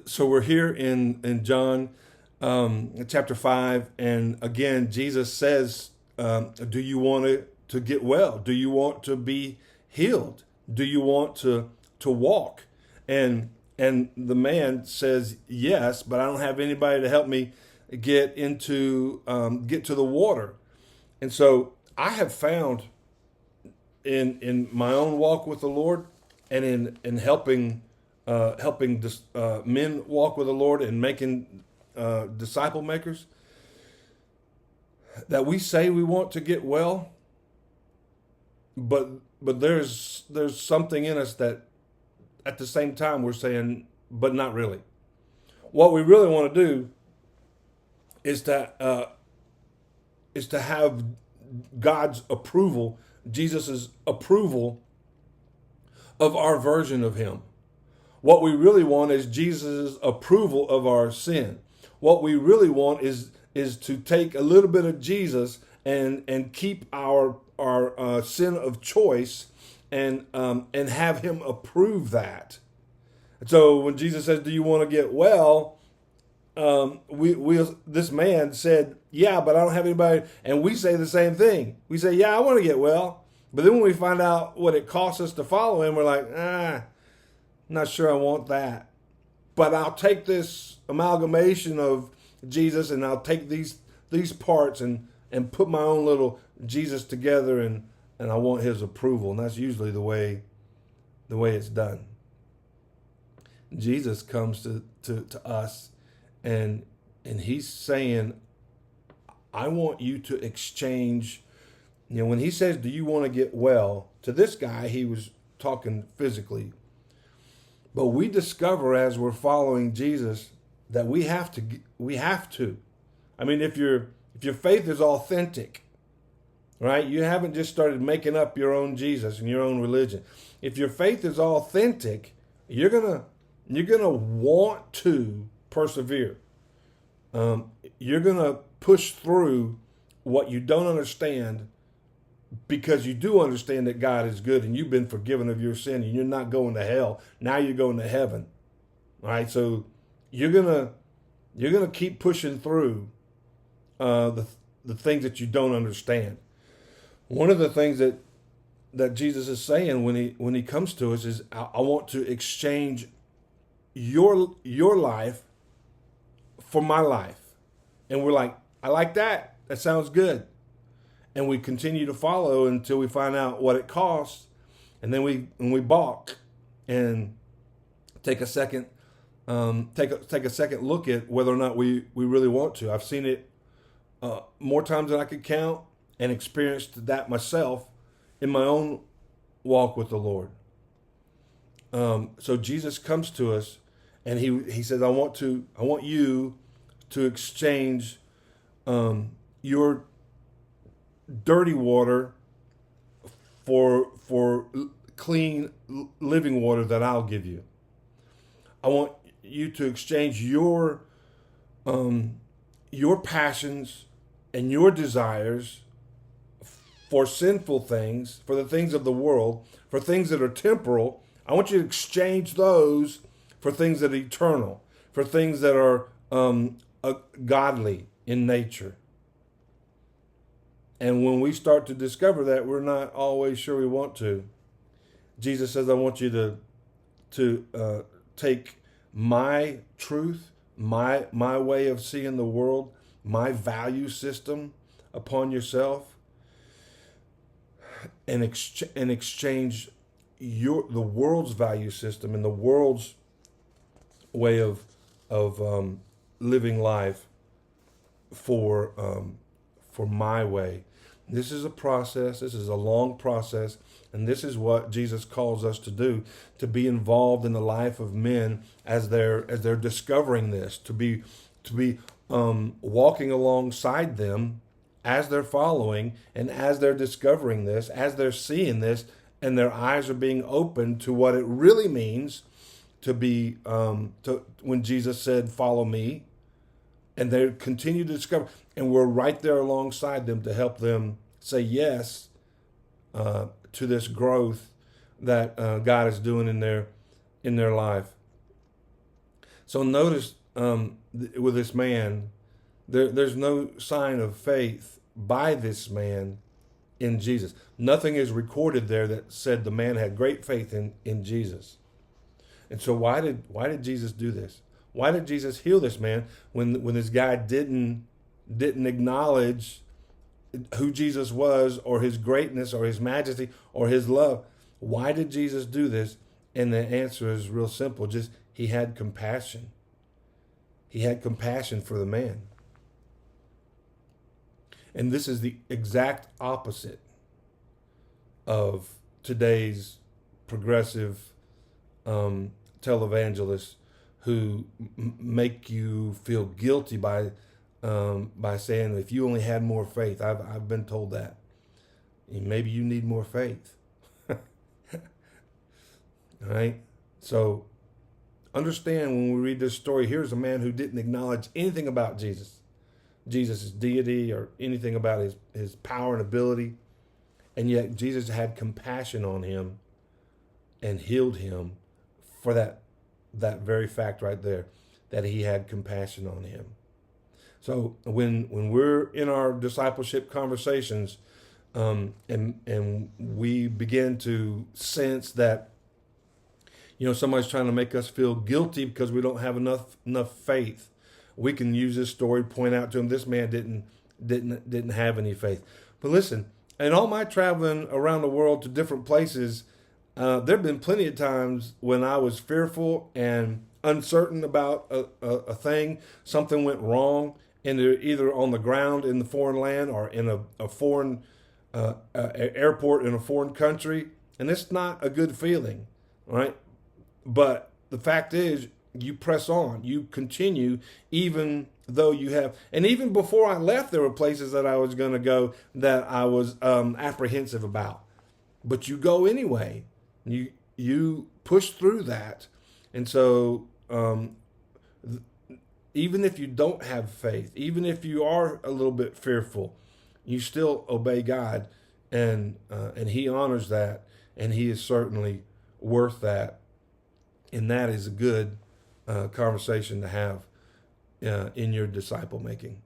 So we're here in John chapter 5, and again Jesus says, do you want to get well? Do you want to be healed? Do you want to walk? And the man says yes, but I don't have anybody to help me get to the water. And so I have found in my own walk with the Lord, and in helping men walk with the Lord and making disciple makers, that we say we want to get well, but there's something in us that at the same time we're saying, but not really. What we really want to do is to have God's approval, Jesus's approval of our version of Him. What we really want is Jesus' approval of our sin. What we really want is to take a little bit of Jesus and keep our sin of choice and have Him approve that. So when Jesus says, "Do you want to get well?" This man said, "Yeah, but I don't have anybody," and we say the same thing. We say, "Yeah, I want to get well," but then when we find out what it costs us to follow Him, we're like, not sure I want that. But I'll take this amalgamation of Jesus, and I'll take these parts and put my own little Jesus together, and I want His approval. And that's usually the way it's done. Jesus comes to us, and He's saying, I want you to exchange. When He says, "Do you want to get well?" to this guy, He was talking physically. But we discover as we're following Jesus that we have to. I mean, if your faith is authentic, right? You haven't just started making up your own Jesus and your own religion. If your faith is authentic, you're gonna want to persevere. You're gonna push through what you don't understand, because you do understand that God is good and you've been forgiven of your sin and you're not going to hell. Now you're going to heaven. All right. So you're going to keep pushing through the things that you don't understand. One of the things that Jesus is saying when he comes to us is, I want to exchange your life for my life. And we're like, I like that. That sounds good. And we continue to follow until we find out what it costs, and then we balk and take a second look at whether or not we really want to. I've seen it more times than I could count, and experienced that myself in my own walk with the Lord. So Jesus comes to us, and he says, I want you to exchange your dirty water for clean living water that I'll give you. I want you to exchange your passions and your desires for sinful things, for the things of the world, for things that are temporal. I want you to exchange those for things that are eternal, for things that are godly in nature. And when we start to discover that, we're not always sure we want to. Jesus says, I want you to take my truth, my way of seeing the world, my value system upon yourself, and exchange the world's value system and the world's way of living life for my way. This is a process. This is a long process. And this is what Jesus calls us to do, to be involved in the life of men as they're discovering this, to be walking alongside them as they're following and as they're discovering this, as they're seeing this, and their eyes are being opened to what it really means to be, when Jesus said, "Follow me," and they continue to discover, and we're right there alongside them to help them say yes to this growth that God is doing in their life. So notice with this man, there's no sign of faith by this man in Jesus. Nothing is recorded there that said the man had great faith in Jesus. And so why did Jesus do this? Why did Jesus heal this man when this guy didn't acknowledge who Jesus was, or his greatness, or his majesty, or his love? Why did Jesus do this? And the answer is real simple. Just he had compassion. He had compassion for the man. And this is the exact opposite of today's progressive televangelists who make you feel guilty by saying, if you only had more faith. I've been told that. Maybe you need more faith. All right? So understand, when we read this story, here's a man who didn't acknowledge anything about Jesus' deity, or anything about his power and ability. And yet Jesus had compassion on him and healed him for that very fact right there, that he had compassion on him. So when we're in our discipleship conversations, and we begin to sense that, somebody's trying to make us feel guilty because we don't have enough faith, we can use this story, point out to him, this man didn't have any faith. But listen, in all my traveling around the world to different places, there have been plenty of times when I was fearful and uncertain about a thing. Something went wrong, and either on the ground in the foreign land, or in a foreign airport in a foreign country. And it's not a good feeling, right? But the fact is, you press on, you continue, even though you have. And even before I left, there were places that I was going to go that I was apprehensive about. But you go anyway. You push through that. And so even if you don't have faith, even if you are a little bit fearful, you still obey God, and He honors that, and He is certainly worth that. And that is a good conversation to have in your disciple making.